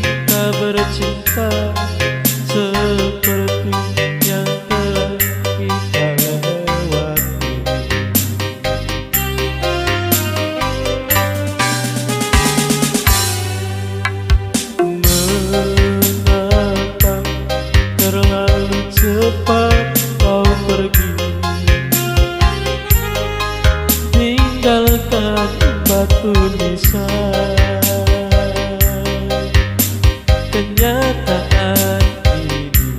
kita bercinta seperti yang telah kita lewati. Mengapa terlalu cepat kau pergi, tinggalkan batu nisan. Kenyataan ini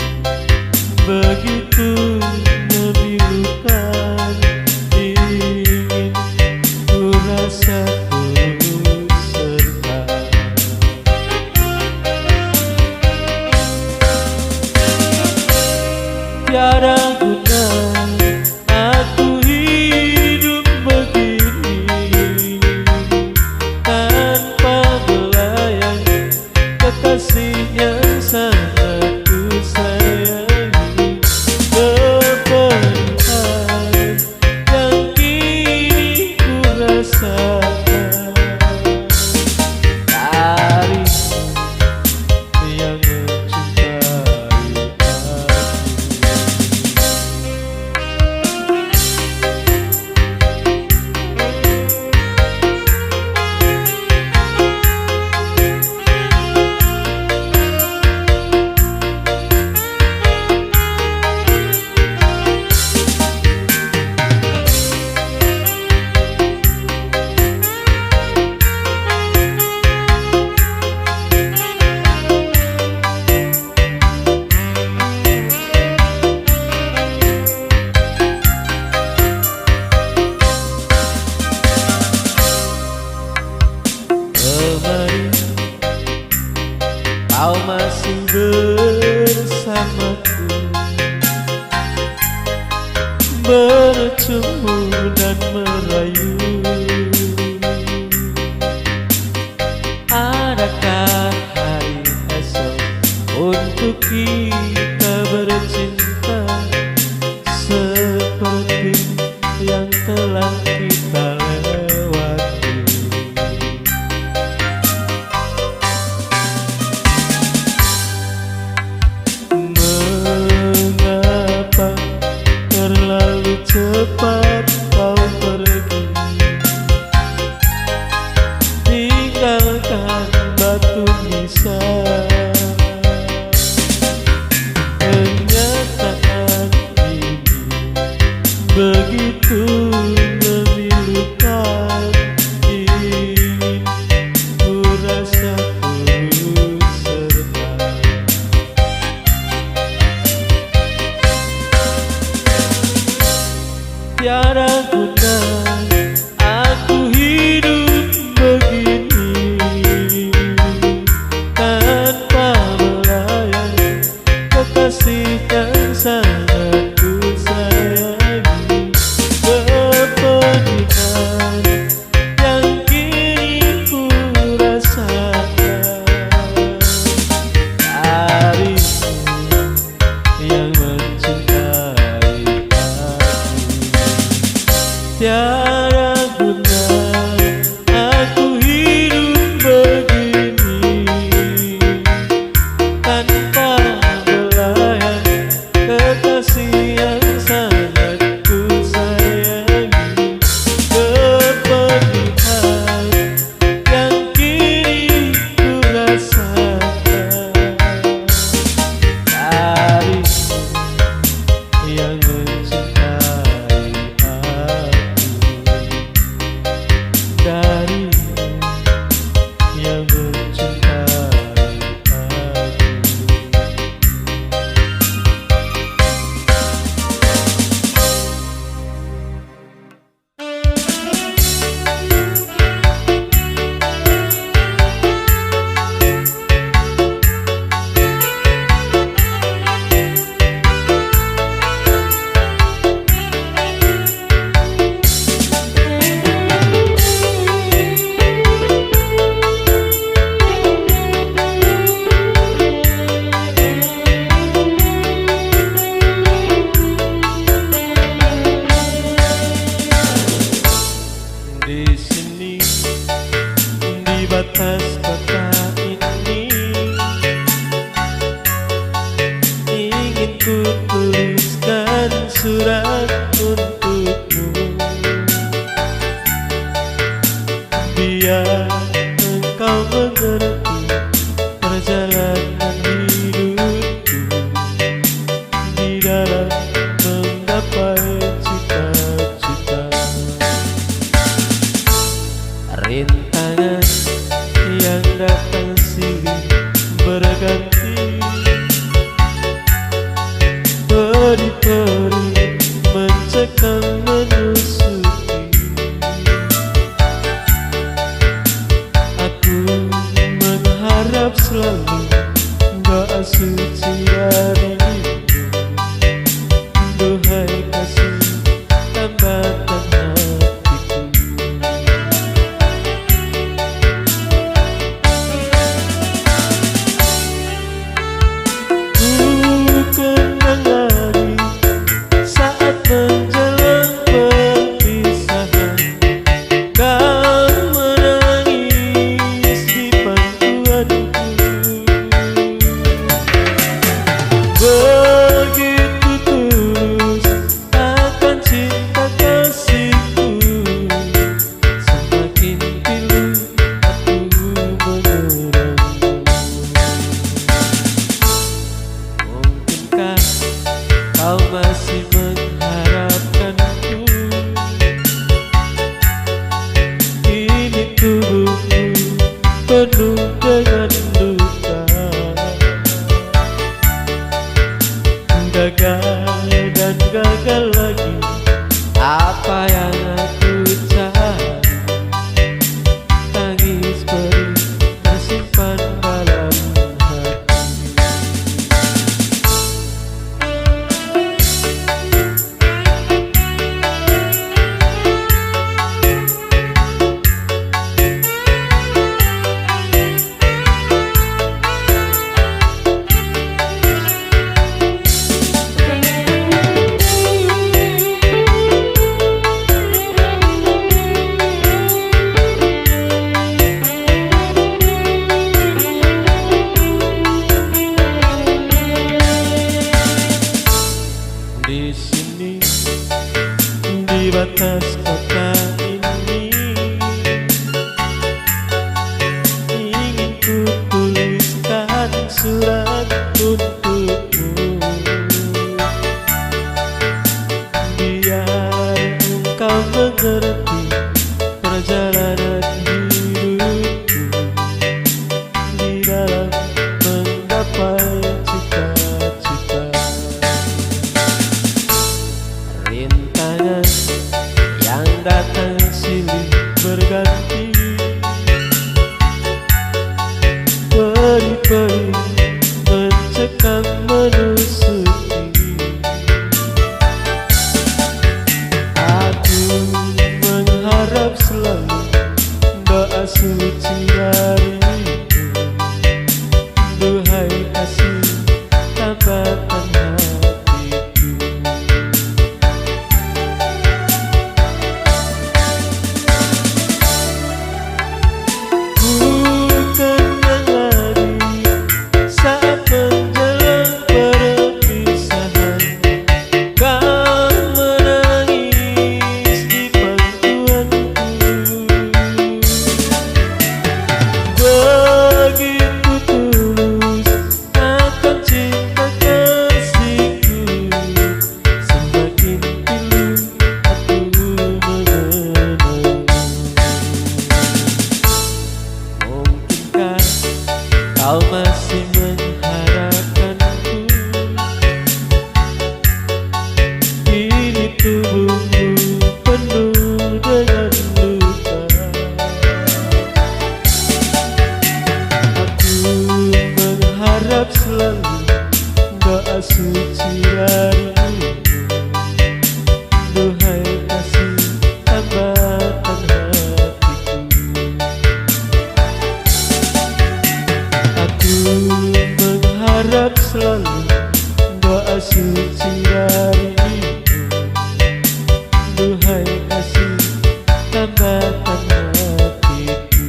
begitu memilukan, ingin ku rasa turut serta. Tiada guna aku hidup begini tanpa belayan kekasih yang sangat ku sayangi. Kepedihan yang kini ku rasakan darimu yang mencintai aku. Kemarin kau masih bersamaku, bercumbu dan merayu. Adakah hari esok untuk kita bercinta seperti yang telah kita lewati? Mengapa terlalu cepat kau pergi, tinggalkan batu nisan. Kenyataan ini begitu memilukan, ingin ku rasa turut serta. Tiada guna aku hidup begini silih berganti. Peri-peri mencekam menusuki. Aku mengharap selalu doa suci darimu. Duhai kasih tambatan hatiku. Ku kenang lagi saat menjelang perpisahan. Kau menangis di pangkuanku. Begitu tulus akan cinta kasihku. Semakin pilu aku mengenangmu. Mungkinkah kau masih mengharapkanku? Ini tubuhku penuh dengan luka. Gagal dan gagal lagi apa yang aku cari. Tangis perih tersimpan dalam hati. Di sini, di batas kota ini, ingin ku tuliskan surat untukmu. Biar engkau mengerti perjalanan hidupku di dalam menggapai cita-cita. Rintangan yang datang silih berganti. Peri-peri mencekam menusuki. Aku mengharap selalu doa suci darimu. Duhai kasih tambatan hatiku. Ku kenang lagi saat menjelang perpisahan. Kau menangis di pangkuanku. Begitu tulus akan cinta kasihku. Semakin pilu aku mengenangmu. Mungkinkah kau masih mengharapkanku? Ini tubuhmu penuh dengan luka. Aku mengharap selalu doa suci darimu. Duhai kasih tambatan hatiku. Aku mengharap selalu doa suci darimu. Duhai kasih tambatan hatiku.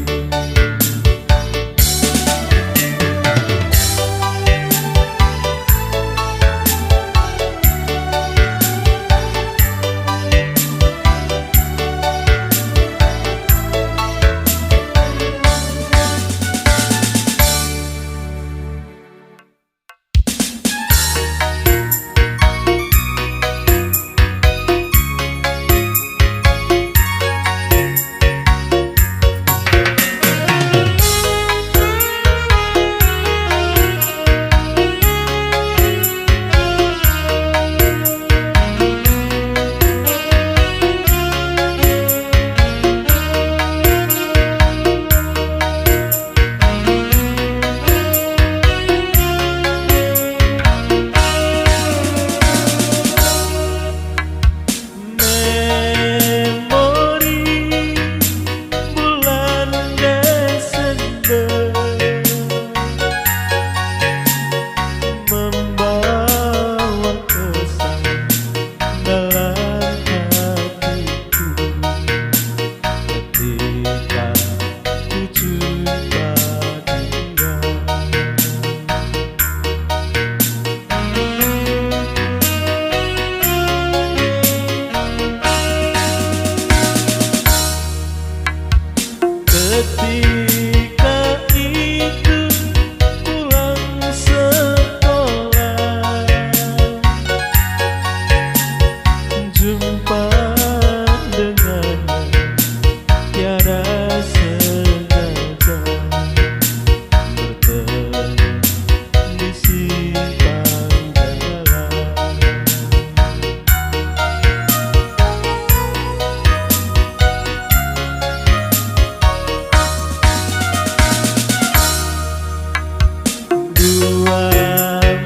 Dua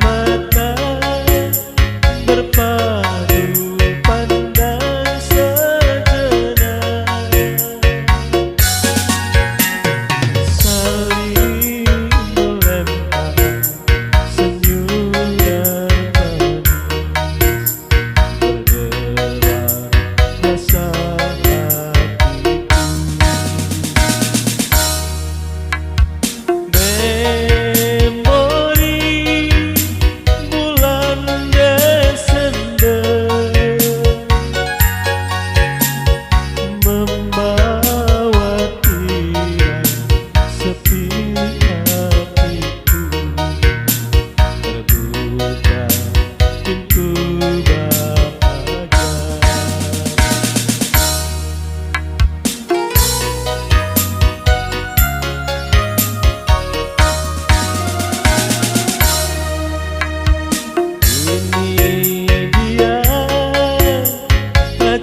mata berpadu pandang sejenak, saling melempar senyum yang manis, berdebar rasa hatiku.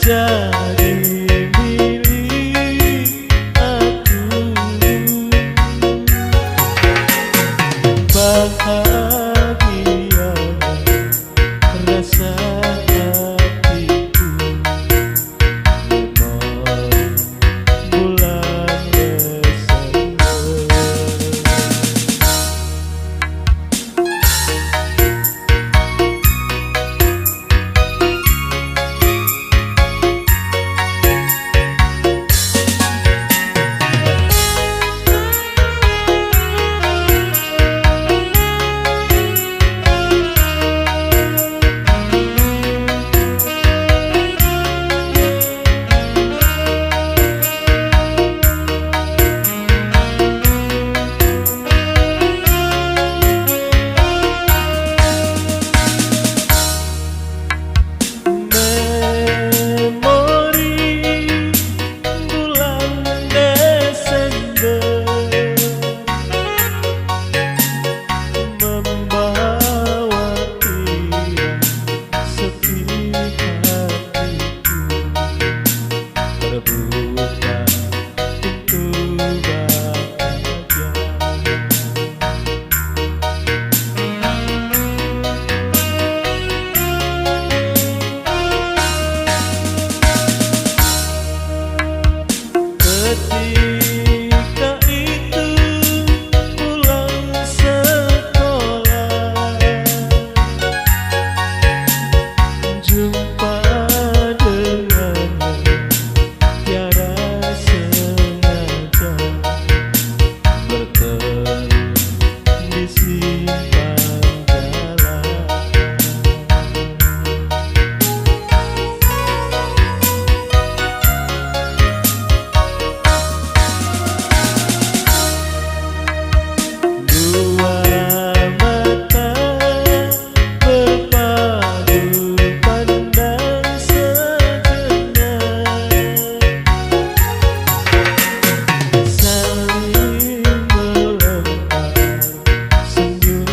Jadi milik aku, bahagia rasa hatiku, memori bulan Desember. Ketika itu pulang sekolah, jumpa dengannya tiada sengaja, bertemu di simpang jalan. Senyum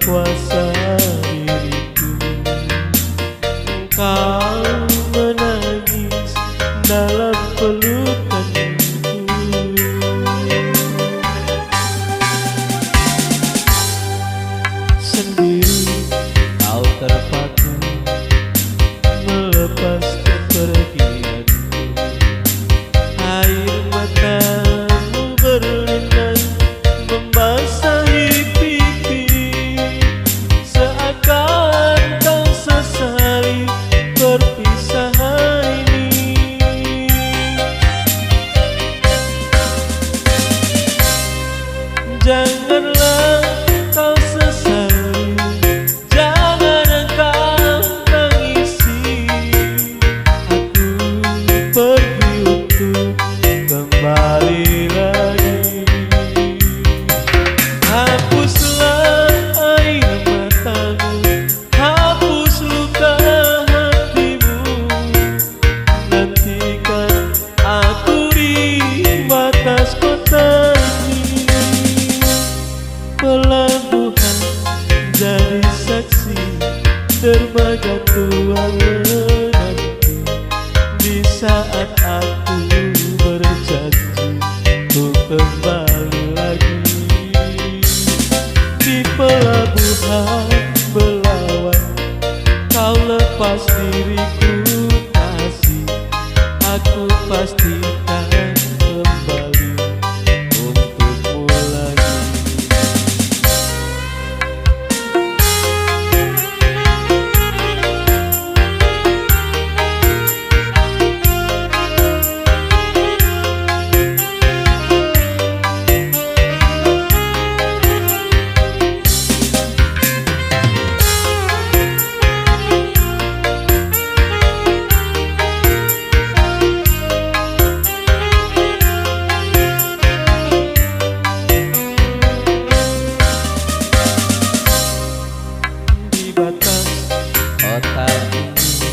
kuasa diriku. Engkau menangis dalam pelukanku. Sendiri kau terpaku melepas kepergianku. Air matamu berlinang membasahi pipi, seakan kau sesali perpisahan ini. Janganlah kau sesali, jangan engkau tangisi. Aku pergi untuk kembali lagi. Hapuslah air matamu, hapus luka hatimu. Nantikan aku di batas kota ini. Pelabuhan jadi saksi, dermaga tua menanti. Di saat aku berjanji untuk kembali lagi. Di pelabuhan Belawan kau lepas diriku kasih. Aku pastikan kembali untukmu lagi. Di batas kota ini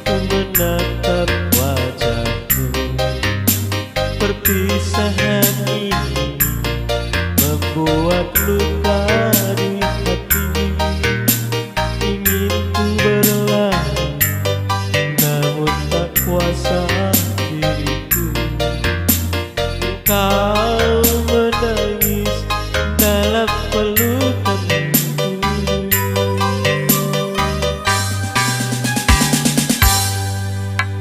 ku menatap wajahmu. Perpisahan ini membuat luka di hati. Ingin ku berlari namun tak kuasa diriku. Kau menangis dalam pelukanku.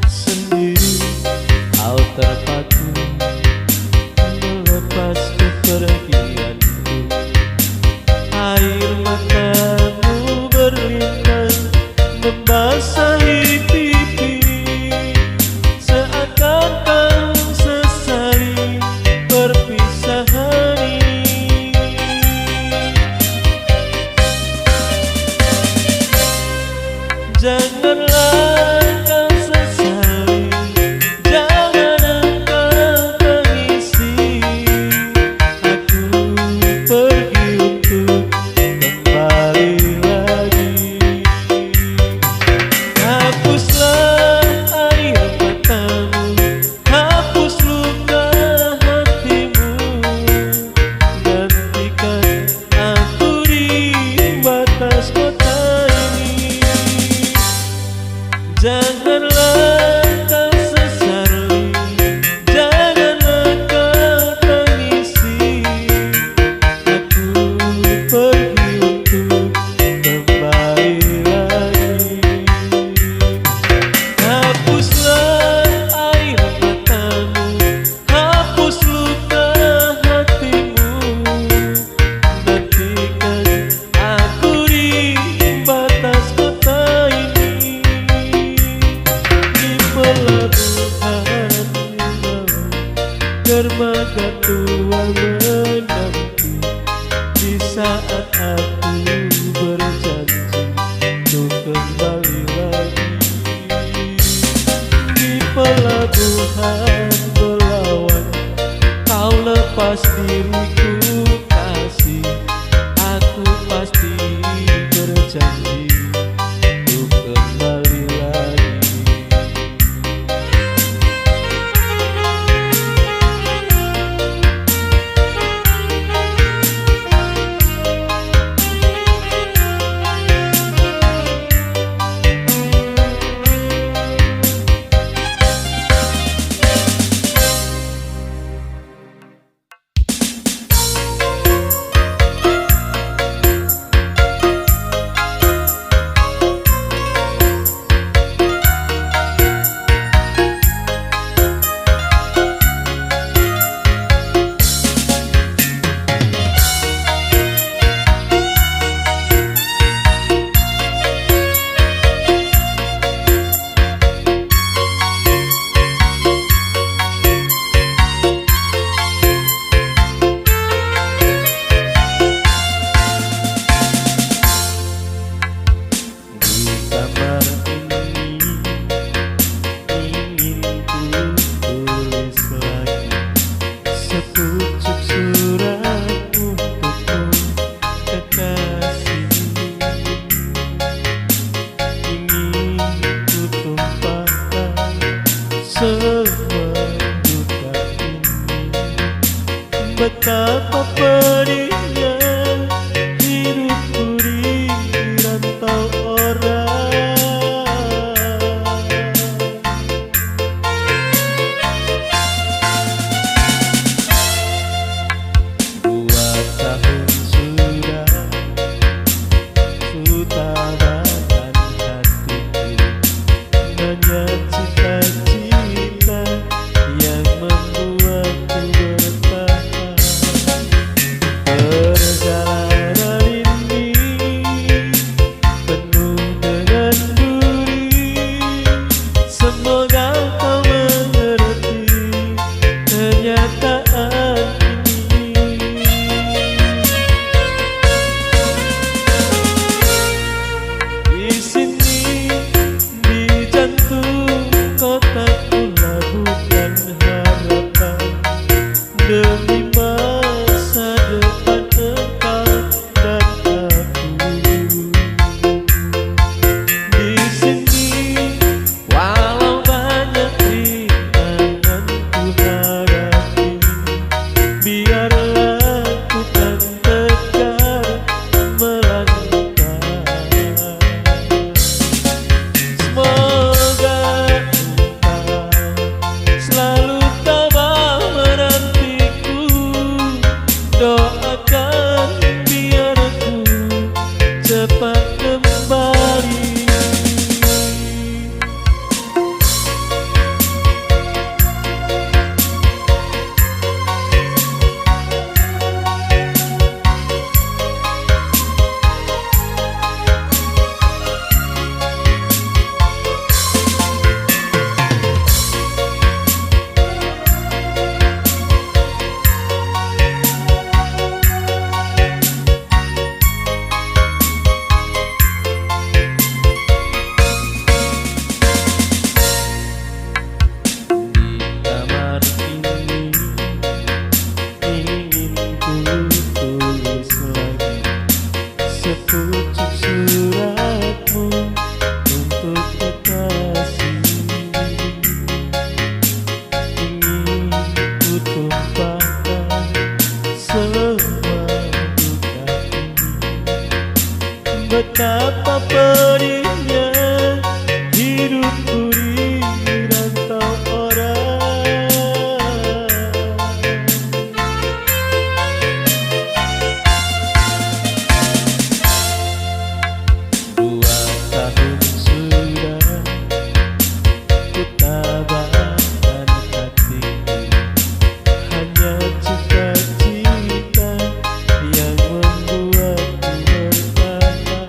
Sendiri kau terpaku melepas kepergianku. Air matamu berlinang membasahi pipi, seakan kau sesali perpisahan ini. Janganlah kau sesali, jangan engkau tangisi. Aku pergi untuk kembali lagi. Hapuslah air matamu, hapus luka hatimu. Nantikan aku di batas kota ini. Janganlah kau sesali, janganlah kau tangisi. Aku pergi untuk kembali lagi. Hapuslah air matamu, hapus luka hatimu. Nantikan aku di batas kota ini. Di pelabuhan Belawan dermaga tua menanti. Di saat aku berjanji untuk kembali lagi. Di pelabuhan Belawan kau lepas diriku kasih. Aku pasti berjanji untuk kembali lagi. Betapa pedihnya hidupku di rantau orang. Dua tahun sudah ku tabahkan hati, hanya cita-cita yang membuatku bertahan.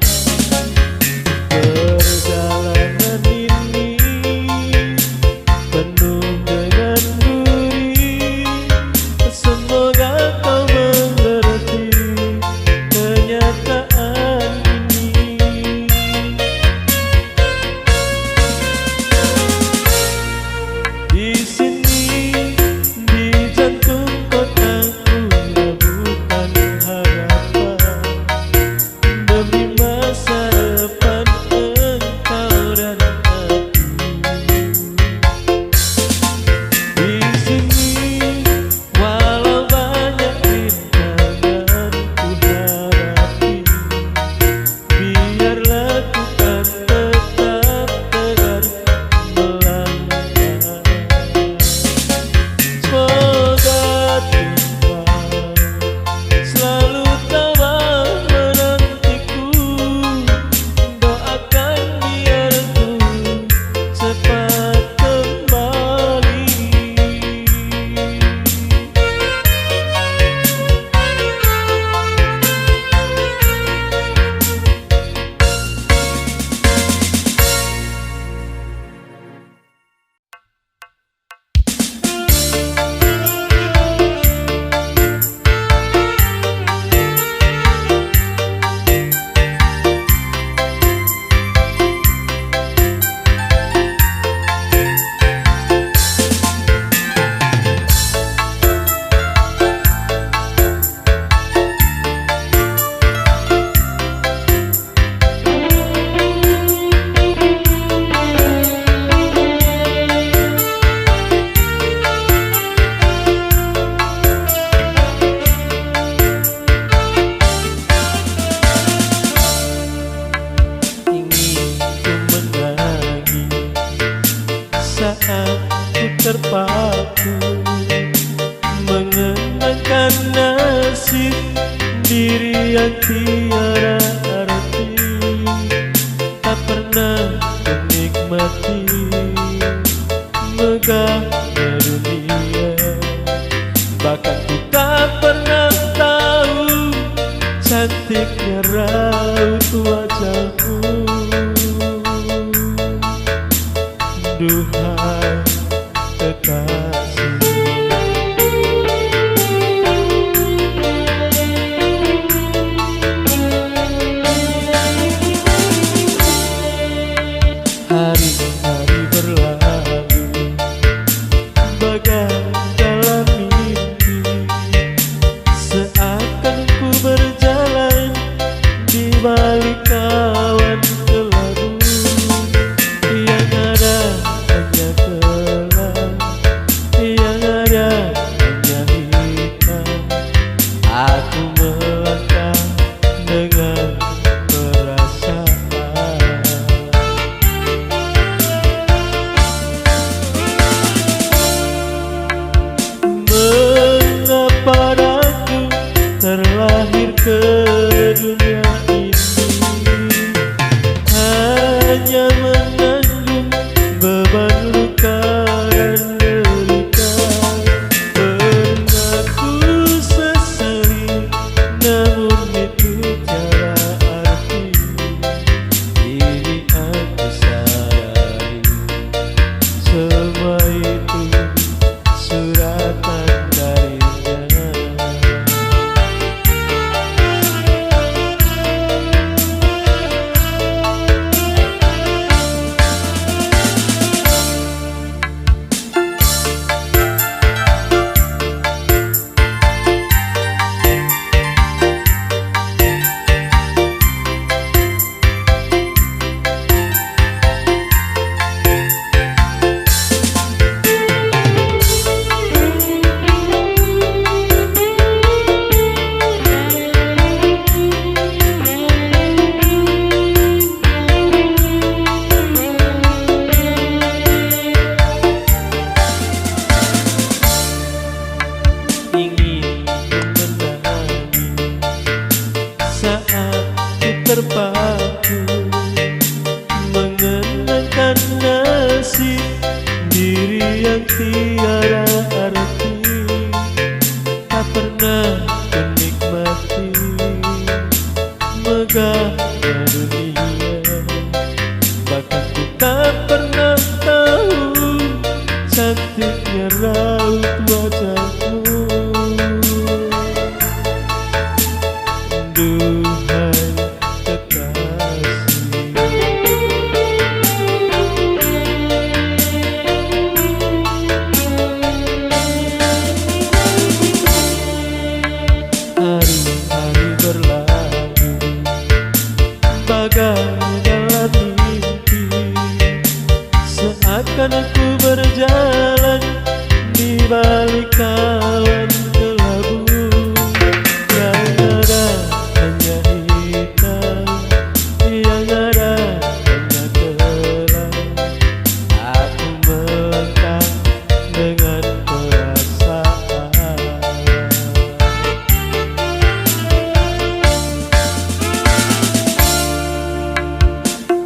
Perjalanan ini penuh dengan duri, semoga kau mengerti kenyataan ini. Di sini, di jantung kotaku, bukan harapan demi masa depan engkau dan aku. Di sini, walau banyak rintangan ku hadapi, biarlah ku kan tetap tegar melangkah. Semoga Tuhan selalu tabah menantiku, doakan biar ku cepat kembali. Ingin ku menangis saat ku terpaku mengenangkan nasib diri yang tiada arti, tak pernah menikmati megahnya dunia, bahkan ku tak pernah tahu cantiknya raut wajahmu. Duhai kekasih, hari-hari berlalu bagai dalam mimpi, seakan ku berjalan di balik kawan kelabu. Yang ada hanya gelap, yang ada hanya hitam. Aku melangkah dengan perasaan. Mengapa aku terlahir ke dunia ini, hanya menanggung beban luka dan derita. Pernah ku sesali, namun itu tiada arti. Kini aku sadari, semua itu suratan darinya. terpaku mengenangkan nasib diri yang tiada arti, tak pernah menikmati megahnya dunia. Bahkan ku tak pernah tahu cantiknya raut wajahmu. Duhai kekasih, hari-hari berlalu bagai dalam mimpi, seakan aku berjalan di balik awan kelabu. Yang ada hanya hitam, yang ada hanya gelap. Aku melangkah dengan perasaan.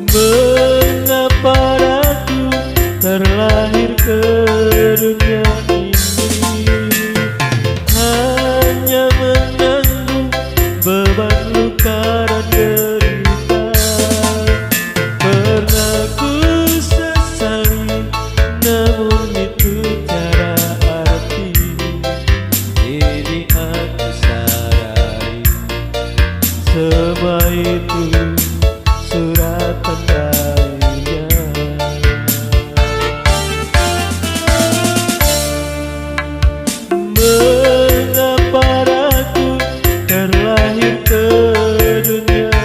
Mengapa aku terlahir ke dunia ini, hanya menanggung beban luka dan derita. Pernah ku sesali, namun itu tiada arti. Ini aku sadari, semua itu surat tandanya. Mengapa aku terlahir ke dunia